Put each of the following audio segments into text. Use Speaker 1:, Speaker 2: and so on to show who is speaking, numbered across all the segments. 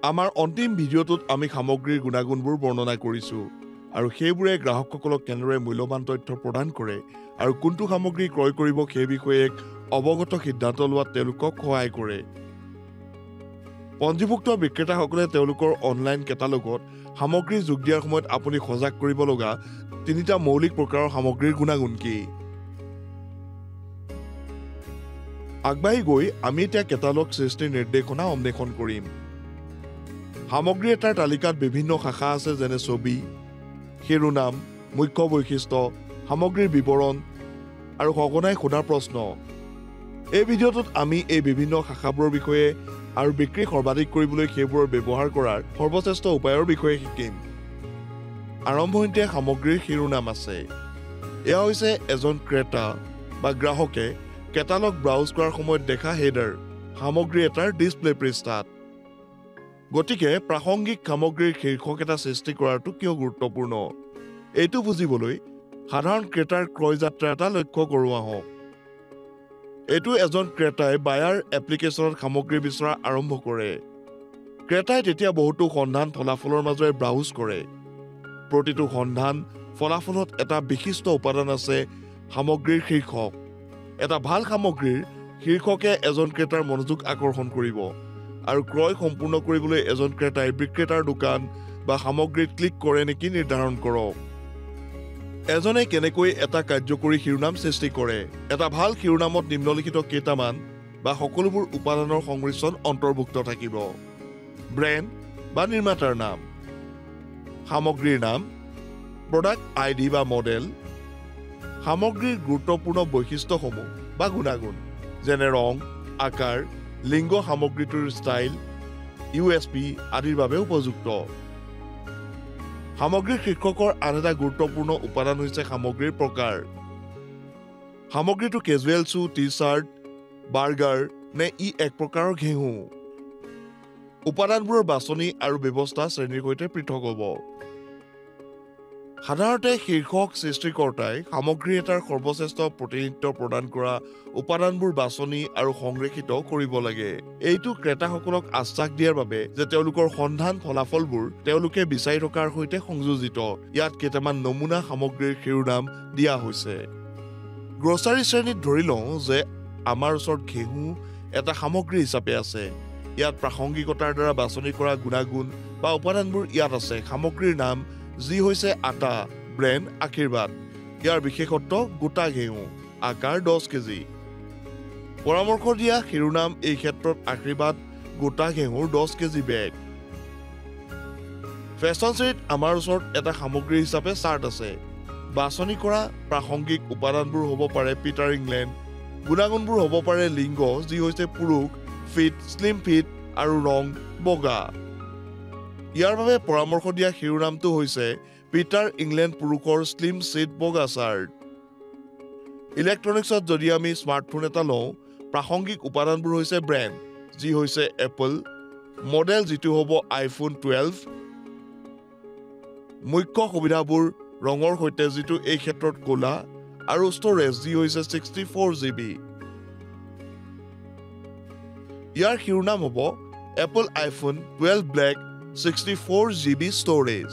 Speaker 1: আমাৰ অন্তিম ভিডিঅ'টোত আমি সামগ্ৰীৰ গুণাগুণবোৰ বৰ্ণনা কৰিছোঁ আৰু সেইবোৰে গ্ৰাহকসকলক কেনেদৰে মূল্যৱান তথ্য প্ৰদান কৰে আৰু কোনটো সামগ্ৰী ক্ৰয় কৰিব সেই বিষয়ে এক অৱগত সিদ্ধান্ত লোৱাত তেওঁলোকক সহায় কৰে। পঞ্জীভুক্ত বিক্ৰেতাসকলে তেওঁলোকৰ অনলাইন কেটালগত সামগ্ৰী যোগ দিয়াৰ সময়ত আপুনি সজাগ কৰিব লগা তিনিটা মৌলিক প্ৰকাৰৰ সামগ্ৰীৰ গুণাগুণ কি? আগবাঢ়ি গৈ আমি এতিয়া কেটালগ সৃষ্টিৰ নিৰ্দেশনা অন্বেষণ কৰিম। সামগ্ৰী এটাৰ তালিকাত বিভিন্ন শাখা আছে, যেনে ছবি, শিৰোনাম, মুখ্য বৈশিষ্ট্য, সামগ্ৰীৰ বিৱৰণ আৰু সঘনাই সোধা প্ৰশ্ন। এই ভিডিঅ'টোত আমি এই বিভিন্ন শাখাবোৰৰ বিষয়ে আৰু বিক্ৰী সৰ্বাধিক কৰিবলৈ সেইবোৰৰ ব্যৱহাৰ কৰাৰ সৰ্বশ্ৰেষ্ঠ উপায়ৰ বিষয়ে শিকিম। আৰম্ভণিতে সামগ্ৰীৰ শিৰোনাম আছে। এয়া হৈছে এজন ক্ৰেতা বা গ্ৰাহকে কেটালগ ব্ৰাউজ কৰাৰ সময়ত দেখা হেডাৰ, সামগ্ৰী এটাৰ ডিছপ্লে পৃষ্ঠাত। গতিকে প্ৰাসংগিক সামগ্ৰীৰ শীৰ্ষক এটা সৃষ্টি কৰাটো কিয় গুৰুত্বপূৰ্ণ, এইটো বুজিবলৈ সাধাৰণ ক্ৰেতাৰ ক্ৰয় যাত্ৰা এটা লক্ষ্য কৰোঁ আহক। এইটো এজন ক্ৰেতাই বায়াৰ এপ্লিকেশ্যনত সামগ্ৰী বিচৰা আৰম্ভ কৰে। ক্ৰেতাই তেতিয়া বহুতো সন্ধান ফলাফলৰ মাজেৰে ব্ৰাউজ কৰে। প্ৰতিটো সন্ধান ফলাফলত এটা বিশিষ্ট উপাদান আছে, সামগ্ৰীৰ শীৰ্ষক। এটা ভাল সামগ্ৰীৰ শীৰ্ষকে এজন ক্ৰেতাৰ মনোযোগ আকৰ্ষণ কৰিব আৰু ক্ৰয় সম্পূৰ্ণ কৰিবলৈ এজন ক্ৰেতাই বিক্ৰেতাৰ দোকান বা সামগ্ৰীত ক্লিক কৰে নেকি নিৰ্ধাৰণ কৰক। এজনে কেনেকৈ এটা কাৰ্যকৰী শিৰোনাম সৃষ্টি কৰে? এটা ভাল শিৰোনামত নিম্নলিখিত কেইটামান বা সকলোবোৰ উপাদানৰ সংমিশ্ৰণ অন্তৰ্ভুক্ত থাকিব: ব্ৰেণ্ড বা নিৰ্মাতাৰ নাম, সামগ্ৰীৰ নাম, প্ৰডাক্ট আইডি বা মডেল, সামগ্ৰীৰ গুৰুত্বপূৰ্ণ বৈশিষ্ট্যসমূহ বা গুণাগুণ, যেনে ৰং, আকাৰ, লিংগ, সামগ্ৰীটোৰ ষ্টাইল, USP আদিৰ বাবে উপযুক্ত। সামগ্ৰীৰ শীৰ্ষকৰ আন এটা গুৰুত্বপূৰ্ণ উপাদান হৈছে সামগ্ৰীৰ প্ৰকাৰ। সামগ্ৰীটো কেজুৱেল শ্বু, টি-চাৰ্ট, বাৰ্গাৰ নে ই এক প্ৰকাৰৰ ঘেঁহু? উপাদানবোৰৰ বাছনি আৰু ব্যৱস্থা শ্ৰেণীৰ সৈতে পৃথক হ'ব। সাধাৰণতে শীৰ্ষক সৃষ্টিকৰ্তাই সামগ্ৰী এটাৰ সৰ্বশ্ৰেষ্ঠ প্ৰতিনিধিত্ব প্ৰদান কৰা উপাদানবোৰ বাছনি আৰু সংৰক্ষিত কৰিব লাগে। এইটো ক্ৰেতাসকলক আশ্বাস দিয়াৰ বাবে যে তেওঁলোকৰ সন্ধান ফলাফলবোৰ তেওঁলোকে বিচাৰি থকাৰ সৈতে সংযোজিত। ইয়াত কেইটামান নমুনা সামগ্ৰীৰ শিৰোনাম দিয়া হৈছে। গ্ৰচাৰী শ্ৰেণীত ধৰি লওঁ যে আমাৰ ওচৰত ঘেঁহু এটা সামগ্ৰী হিচাপে আছে। ইয়াত প্ৰাসংগিকতাৰ দ্বাৰা বাছনি কৰা গুণাগুণ বা উপাদানবোৰ ইয়াত আছে। সামগ্ৰীৰ নাম, যি হৈছে আটা, ব্ৰেণ্ড আশীৰ্বাদ, ইয়াৰ বিশেষত্ব গোটা ঘেঁহু, আকাৰ 10 কেজি। পৰামৰ্শ দিয়া শিৰোনাম, এই ক্ষেত্ৰত আশীৰ্বাদ গোটা ঘেঁহুৰ 10 কেজি বেগ। ফেশ্বন শ্ৰেণীত আমাৰ ওচৰত এটা সামগ্ৰী হিচাপে চাৰ্ট আছে। বাছনি কৰা প্ৰাসংগিক উপাদানবোৰ হ'ব পাৰে পিটাৰ ইংলেণ্ড, গুণাগুণবোৰ হ'ব পাৰে লিংগ, যি হৈছে পুৰুষ, ফিট, শ্লিম ফিট আৰু ৰং বগা। ইয়াৰ বাবে পৰামৰ্শ দিয়া শিৰোনামটো হৈছে পিটাৰ ইংলেণ্ড পুৰুষৰ শ্লিম চিট বগা চাৰ্ট। ইলেক্ট্ৰনিক্সত যদি আমি স্মাৰ্টফোন এটা লওঁ, প্ৰাসংগিক উপাদানবোৰ হৈছে ব্ৰেণ্ড, যি হৈছে এপল, মডেল যিটো হ'ব iPhone 12, মুখ্য সুবিধাবোৰ ৰঙৰ সৈতে, যিটো এই ক্ষেত্ৰত ক'লা, আৰু ষ্ট'ৰেজ, যি হৈছে 64 GB। ইয়াৰ শিৰোনাম হ'ব Apple iPhone 12 black 64 GB storage.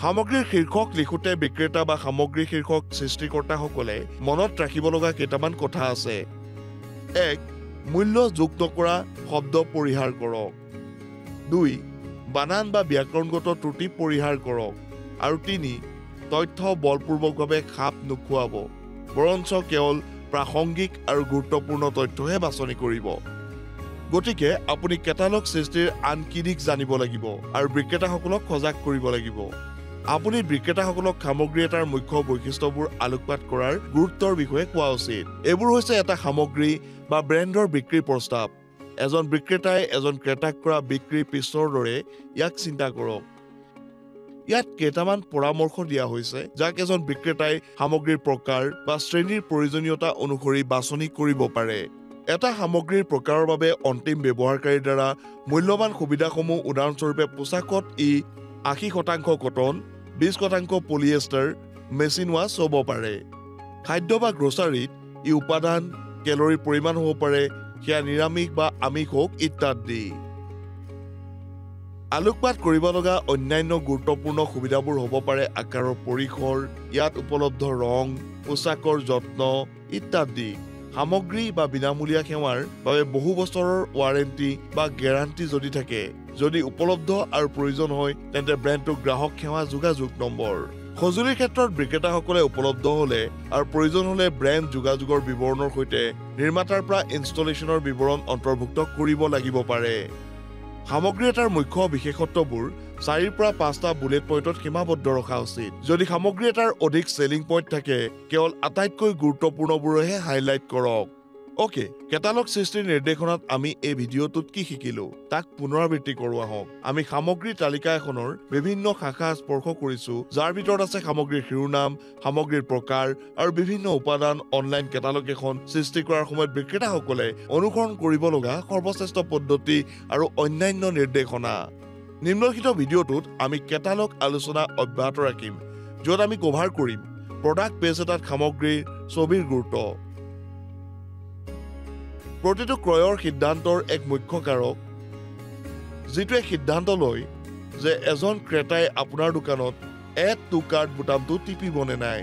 Speaker 1: সামগ্ৰীৰ শীৰ্ষক লিখোঁতে বিক্ৰেতা বা সামগ্ৰী শীৰ্ষক সৃষ্টিকৰ্তাসকলে মনত ৰাখিব লগা কেইটামান কথা আছে। 1. মূল্য যোগ নকৰা শব্দ পৰিহাৰ কৰক। 2. বানান বা ব্যাকৰণগত ত্ৰুটি পৰিহাৰ কৰক। আৰু 3. তথ্য বলপূৰ্বকভাৱে খাপ নোখোৱাব, বৰঞ্চ কেৱল প্ৰাসংগিক আৰু গুৰুত্বপূৰ্ণ তথ্যহে বাছনি কৰিব। গতিকে আপুনি কেটালগ সৃষ্টিৰ আন কি দিশ জানিব লাগিব আৰু বিক্ৰেতাসকলক সজাগ কৰিব লাগিব। আপুনি বিক্ৰেতাসকলক সামগ্ৰী এটাৰ মুখ্য বৈশিষ্ট্যবোৰ আলোকপাত কৰাৰ গুৰুত্বৰ বিষয়ে কোৱা উচিত। এইবোৰ হৈছে এটা সামগ্ৰী বা ব্ৰেণ্ডৰ বিক্ৰী প্ৰস্তাৱ। এজন বিক্ৰেতাই এজন ক্ৰেতাক কৰা বিক্ৰী পিছৰ দৰে ইয়াক চিন্তা কৰক। ইয়াত কেইটামান পৰামৰ্শ দিয়া হৈছে যাক এজন বিক্ৰেতাই সামগ্ৰীৰ প্ৰকাৰ বা শ্ৰেণীৰ প্ৰয়োজনীয়তা অনুসৰি বাছনি কৰিব পাৰে। এটা সামগ্ৰীৰ প্ৰকাৰৰ বাবে অন্তিম ব্যৱহাৰকাৰীৰ দ্বাৰা মূল্যৱান সুবিধাসমূহ, উদাহৰণস্বৰূপে পোছাকত ই 80% কটন, 20% পলিয়েষ্টাৰ, মেচিন ৱাছ হ'ব পাৰে। খাদ্য বা গ্ৰচাৰীত ই উপাদান, কেলৰীৰ পৰিমাণ হ'ব পাৰে, সেয়া নিৰামিষ বা আমিষ হওক ইত্যাদি। আলোকপাত কৰিব লগা অন্যান্য গুৰুত্বপূৰ্ণ সুবিধাবোৰ হ'ব পাৰে আকাৰৰ পৰিসৰ, ইয়াত উপলব্ধ ৰং, পোচাকৰ যত্ন ইত্যাদি। সামগ্ৰী বা বিনামূলীয়া সেৱাৰ বাবে বহু বছৰৰ ৱাৰেণ্টি বা গেৰাণ্টি যদি থাকে, যদি উপলব্ধ আৰু প্ৰয়োজন হয় তেন্তে ব্ৰেণ্ডটোৰ গ্ৰাহক সেৱা যোগাযোগ নম্বৰ। সঁজুলিৰ ক্ষেত্ৰত বিক্ৰেতাসকলে উপলব্ধ হ'লে আৰু প্ৰয়োজন হ'লে ব্ৰেণ্ড যোগাযোগৰ বিৱৰণৰ সৈতে নিৰ্মাতাৰ পৰা ইনষ্টলেশ্যনৰ বিৱৰণ অন্তৰ্ভুক্ত কৰিব লাগিব পাৰে। সামগ্ৰী এটাৰ মুখ্য বিশেষত্ববোৰ 4ৰ পৰা 5টা বুলেট পইণ্টত সীমাবদ্ধ ৰখা উচিত। যদি সামগ্ৰী এটাৰ অধিক চেলিং পইণ্ট থাকে, কেৱল আটাইতকৈ গুৰুত্বপূৰ্ণবোৰহে হাইলাইট কৰক। অ'কে, কেটালগ সৃষ্টিৰ নিৰ্দেশনাত আমি এই ভিডিঅ'টোত কি শিকিলো তাক পুনৰাবৃত্তি কৰো আহক। আমি সামগ্ৰীৰ তালিকা এখনৰ বিভিন্ন শাখা স্পৰ্শ কৰিছো, যাৰ ভিতৰত আছে সামগ্ৰীৰ শিৰোনাম, সামগ্ৰীৰ প্ৰকাৰ আৰু বিভিন্ন উপাদান। অনলাইন কেটালগ এখন সৃষ্টি কৰাৰ সময়ত বিক্ৰেতাসকলে অনুসৰণ কৰিব লগা সৰ্বশ্ৰেষ্ঠ পদ্ধতি আৰু অন্যান্য নিৰ্দেশনা। নিম্নলিখিত ভিডিঅ'টোত আমি কেটালগ আলোচনা অব্যাহত ৰাখিম, য'ত আমি কভাৰ কৰিম প্ৰডাক্ট পেজ এটাত সামগ্ৰীৰ ছবিৰ গুৰুত্ব। প্ৰতিটো ক্ৰয়ৰ সিদ্ধান্তৰ এক মুখ্য কাৰক, যিটোৱে সিদ্ধান্ত লয় যে এজন ক্ৰেতাই আপোনাৰ দোকানত এড টু কাৰ্ট বুটামটো টিপিবনে নাই।